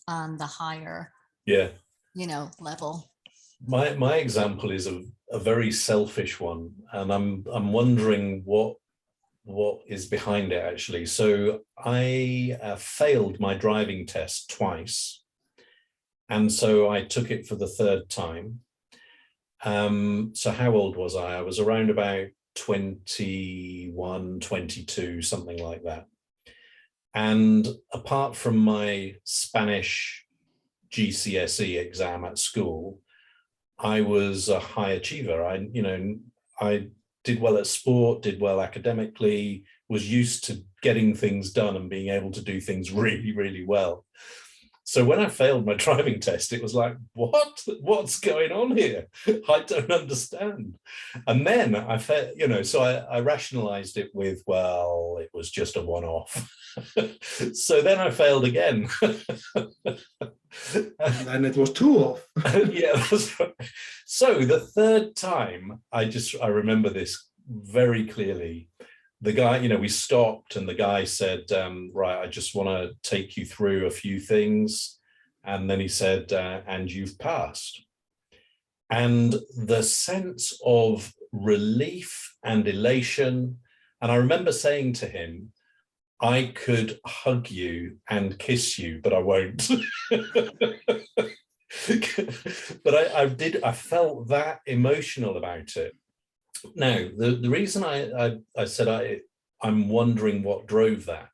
on the higher, level. My example is a very selfish one, and I'm wondering what is behind it actually. So I failed my driving test twice, and so I took it for the 3rd time. So how old was I? I was around about 21, 22, something like that. And apart from my Spanish GCSE exam at school, I was a high achiever. I did well at sport, did well academically, was used to getting things done and being able to do things really, really well. So when I failed my driving test, it was like, what's going on here? I don't understand. And then I felt, so I rationalized it with, well, it was just a one-off. So then I failed again. And then it was 2 off. Yeah, that's right. So the third time, I remember this very clearly. The guy, we stopped and the guy said, right, I just want to take you through a few things. And then he said, and you've passed. And the sense of relief and elation. And I remember saying to him, I could hug you and kiss you, but I won't. But I felt that emotional about it. Now, the reason I said I'm wondering what drove that.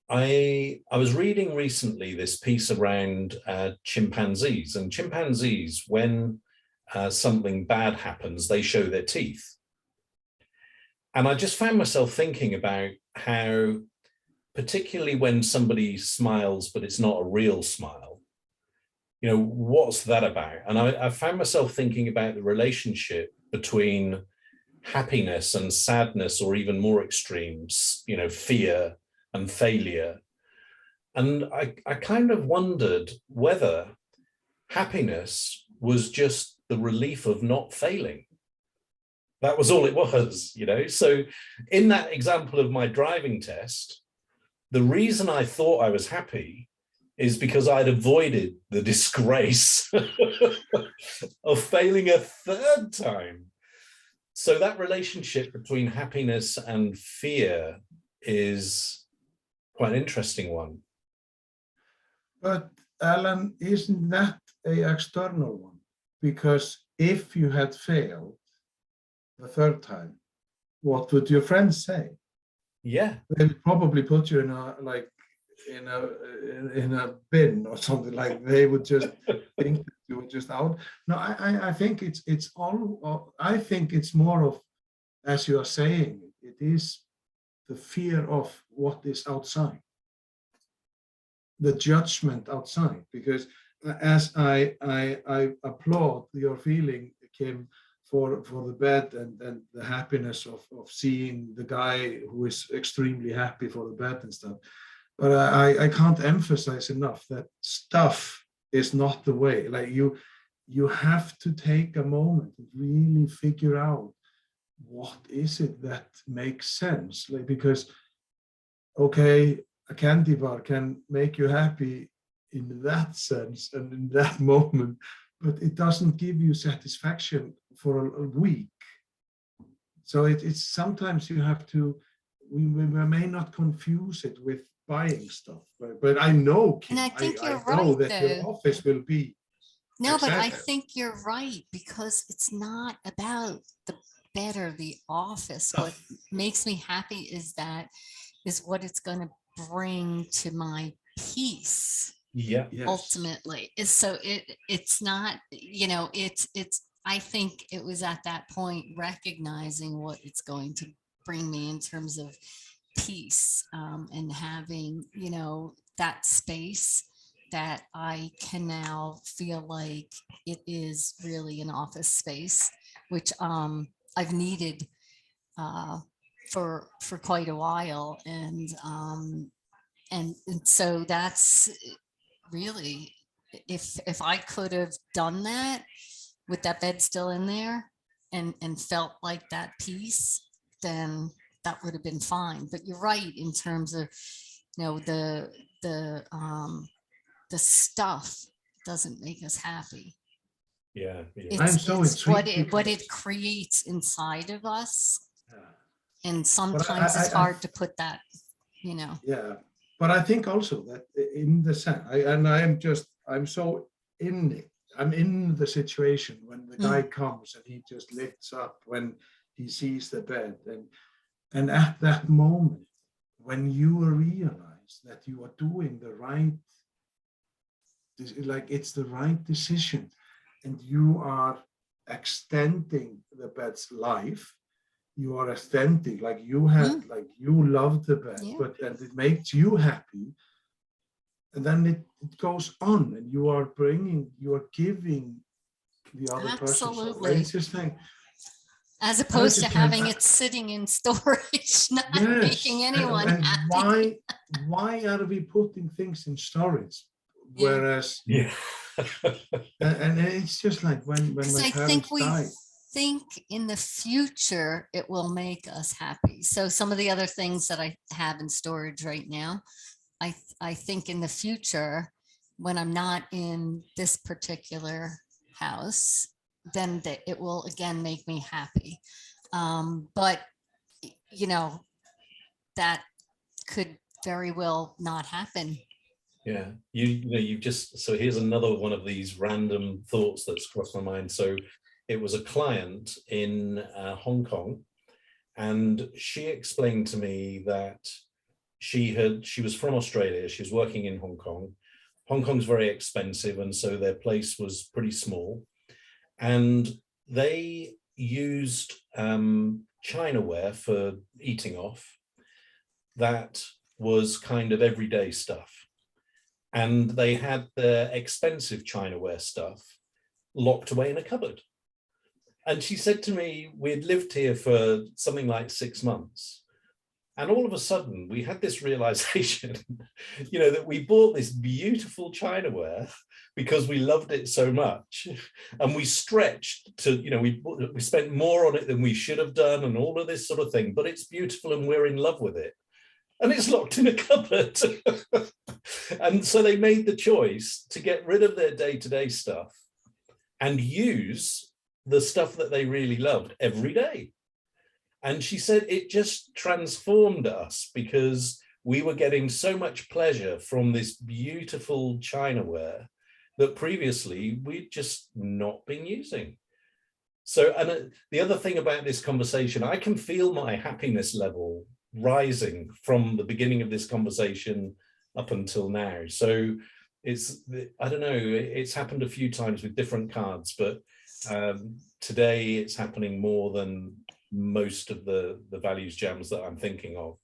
I was reading recently this piece around chimpanzees, and chimpanzees, when something bad happens, they show their teeth. And I just found myself thinking about how, particularly when somebody smiles, but it's not a real smile, what's that about? And I found myself thinking about the relationship between happiness and sadness, or even more extremes, fear and failure. And I kind of wondered whether happiness was just the relief of not failing. That was all it was, So in that example of my driving test, the reason I thought I was happy is because I'd avoided the disgrace of failing a third time. So that relationship between happiness and fear is quite an interesting one. But Alan, isn't that an external one? Because if you had failed the third time, what would your friends say? Yeah, they would probably put you in a bin or something. Like they would just think that you were just out. No, I think it's all. I think it's more of, as you are saying, it is the fear of what is outside, the judgment outside. Because as I applaud your feeling, Kim, for the bed and the happiness of seeing the guy who is extremely happy for the bed and stuff. But I can't emphasize enough that stuff is not the way. Like you have to take a moment and really figure out what is it that makes sense. Like, because, okay, a candy bar can make you happy in that sense and in that moment, but it doesn't give you satisfaction for a week. So it's sometimes you have to, we may not confuse it with buying stuff, but I know, Kim, And I think you're I know right, that your though. office will be. No, but I think you're right, because it's not about the bed or the office. What makes me happy is what it's going to bring to my peace. Yeah. Yes. Ultimately, so it's not, it's I think it was at that point recognizing what it's going to bring me in terms of peace, and having, that space that I can now feel like it is really an office space, which I've needed for quite a while, and so that's really, if I could have done that with that bed still in there and felt like that peace, then that would have been fine. But you're right in terms of, the stuff doesn't make us happy. Yeah. I'm so intrigued what it creates inside of us. Yeah. And sometimes it's hard to put that, Yeah, but I think also that in the sense, I'm so in it. I'm in the situation when the guy comes and he just lifts up when he sees the bed, and at that moment when you realize that you are doing the right like it's the right decision, and you are extending the pet's life. You are authentic, like you had, like you love the pet, but and it makes you happy. And then it goes on, and you are giving the other person. Absolutely. It's just like, as opposed to having it sitting in storage, not making anyone happy. Why are we putting things in storage? Whereas, and it's just like when my parents died. Think in the future it will make us happy. So some of the other things that I have in storage right now, I think in the future, when I'm not in this particular house, then it will again make me happy. But you know, that could very well not happen. Yeah, you just, so here's another one of these random thoughts that's crossed my mind. So it was a client in Hong Kong, and she explained to me that she was from Australia. She was working in Hong Kong. Hong Kong's very expensive, and so their place was pretty small. And they used Chinaware for eating off that was kind of everyday stuff. And they had their expensive Chinaware stuff locked away in a cupboard. And she said to me, we'd lived here for something like 6 months. And all of a sudden we had this realization, that we bought this beautiful Chinaware because we loved it so much. And we stretched to, we spent more on it than we should have done and all of this sort of thing, but it's beautiful and we're in love with it. And it's locked in a cupboard. And so they made the choice to get rid of their day-to-day stuff and use the stuff that they really loved every day. And she said it just transformed us because we were getting so much pleasure from this beautiful Chinaware that previously we'd just not been using. So, and the other thing about this conversation, I can feel my happiness level rising from the beginning of this conversation up until now. So it's, I don't know, it's happened a few times with different cards, but today it's happening more than most of the values jams that I'm thinking of.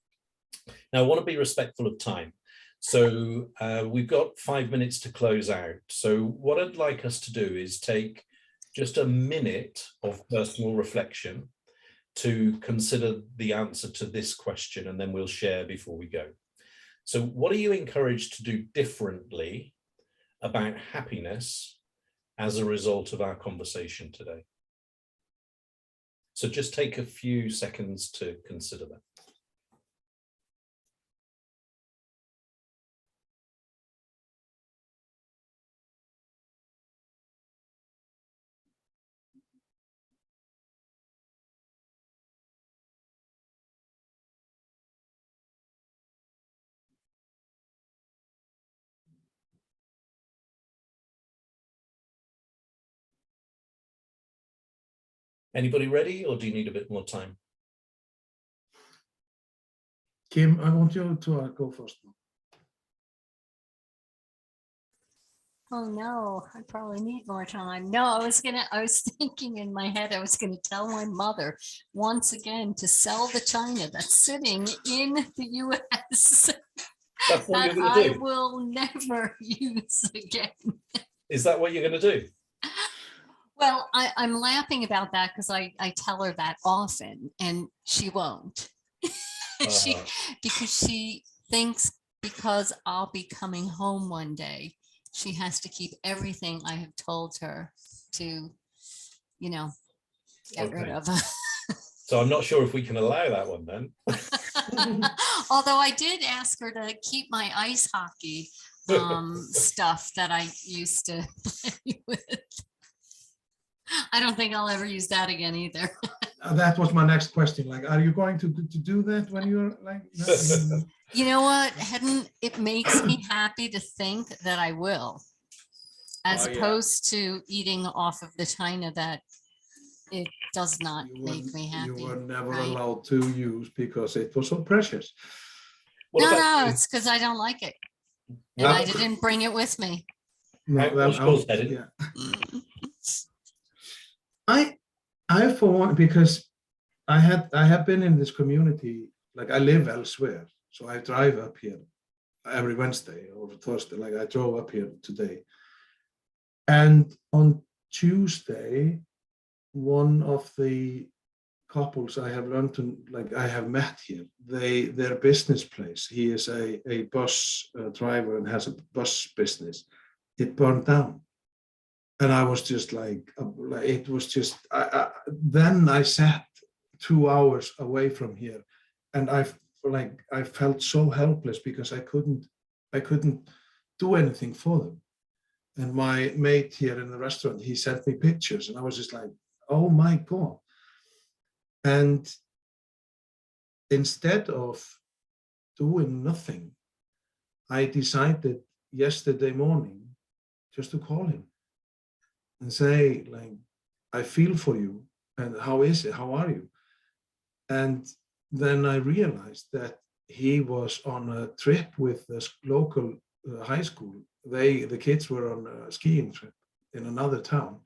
Now, I want to be respectful of time. So we've got 5 minutes to close out. So what I'd like us to do is take just a minute of personal reflection to consider the answer to this question, and then we'll share before we go. So what are you encouraged to do differently about happiness as a result of our conversation today? So just take a few seconds to consider that. Anybody ready, or do you need a bit more time? Kim, I want you to go first. Oh no, I probably need more time. No, I was thinking in my head, I was gonna tell my mother once again to sell the china that's sitting in the US That's what that you're going to I do. will never use again. Is that what you're going to do? Well, I'm laughing about that because I tell her that often and she won't. Because she thinks because I'll be coming home one day, she has to keep everything I have told her to, get rid of. So I'm not sure if we can allow that one then. Although I did ask her to keep my ice hockey stuff that I used to play with. I don't think I'll ever use that again either. That was my next question. Like, are you going to do that when you're like? You know what, Hedden, it makes me happy to think that I will, as opposed to eating off of the china that it does not make me happy. You were never allowed to use because it was so precious. No, it's because I don't like it. And I didn't bring it with me. No, What's well, yours, Hedin? yeah. I for one, because I have been in this community, like I live elsewhere, so I drive up here every Wednesday or Thursday. Like I drove up here today, and on Tuesday, one of the couples I have learned to, like I have met here, their business place, he is a bus driver and has a bus business, it burned down. And I was just like it was just, then I sat 2 hours away from here, and I felt so helpless because I couldn't do anything for them. And my mate here in the restaurant, he sent me pictures, and I was just like, oh my God. And instead of doing nothing, I decided yesterday morning just to call him and say, like, I feel for you, and how is it? How are you? And then I realized that he was on a trip with this local high school. The kids were on a skiing trip in another town.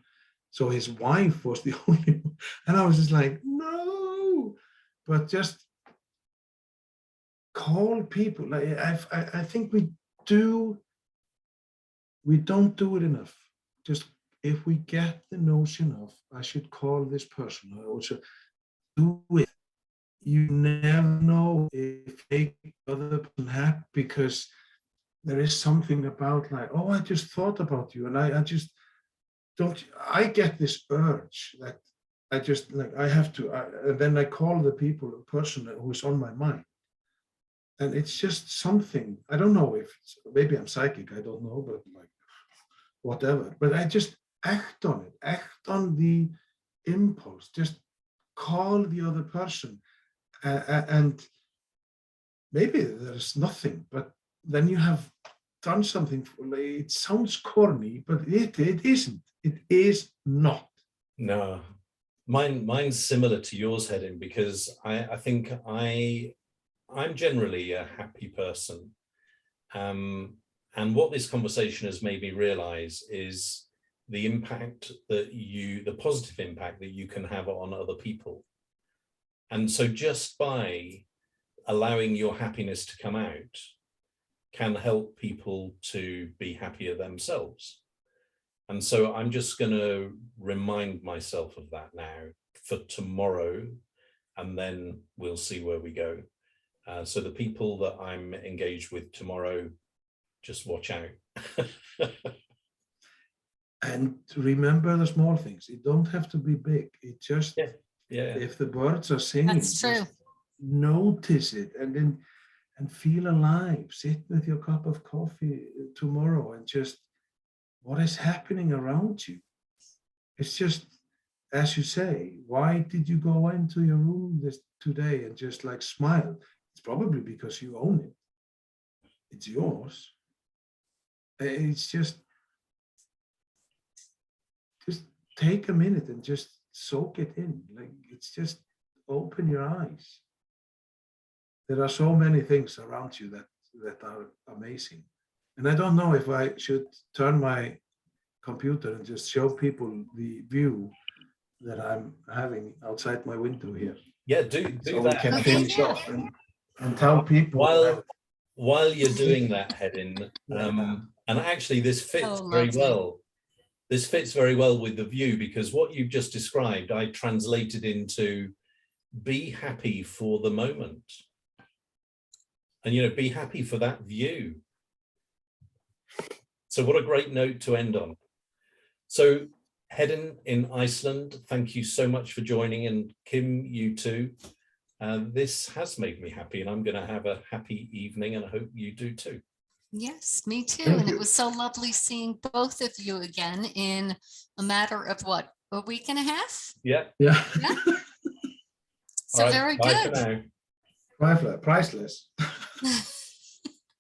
So his wife was the only one. And I was just like, no, but just call people. Like I think we don't do it enough. Just if we get the notion of, I should call this person, I also do it. You never know if they make the other person happy, because there is something about like, oh, I just thought about you, and I just don't. I get this urge that I just like I have to, and then I call the person who's on my mind, and it's just something. I don't know if maybe I'm psychic. I don't know, but like whatever. But I just act on it. Act on the impulse. Just call the other person. And maybe there's nothing, but then you have done something. It sounds corny, but it isn't. It is not. No, mine's similar to yours, Hedin, because I think I'm generally a happy person. And what this conversation has made me realize is the impact that the positive impact that you can have on other people. And so just by allowing your happiness to come out can help people to be happier themselves. And so I'm just going to remind myself of that now for tomorrow, and then we'll see where we go. So the people that I'm engaged with tomorrow, just watch out. And remember the small things. It don't have to be big. It just, if the birds are singing, That's true. just notice it, and feel alive. Sit with your cup of coffee tomorrow and just, what is happening around you? It's just, as you say, why did you go into your room today and just like smile? It's probably because you own it. It's yours. It's just take a minute and just soak it in. Like, it's just open your eyes. There are so many things around you that are amazing. And I don't know if I should turn my computer and just show people the view that I'm having outside my window here. Yeah, do so that. We can finish off and tell people while you're doing that, Hedin, and actually this fits very well. This fits very well with the view, because what you've just described, I translated into be happy for the moment. And, be happy for that view. So what a great note to end on. So Hedin in Iceland, thank you so much for joining. And Kim, you too. This has made me happy, and I'm going to have a happy evening, and I hope you do too. Yes, me too. Thank And you. it was so lovely seeing both of you again in a matter of what, a week and a half? Yeah. Yeah. So All right, very bye good. for now. Priceless.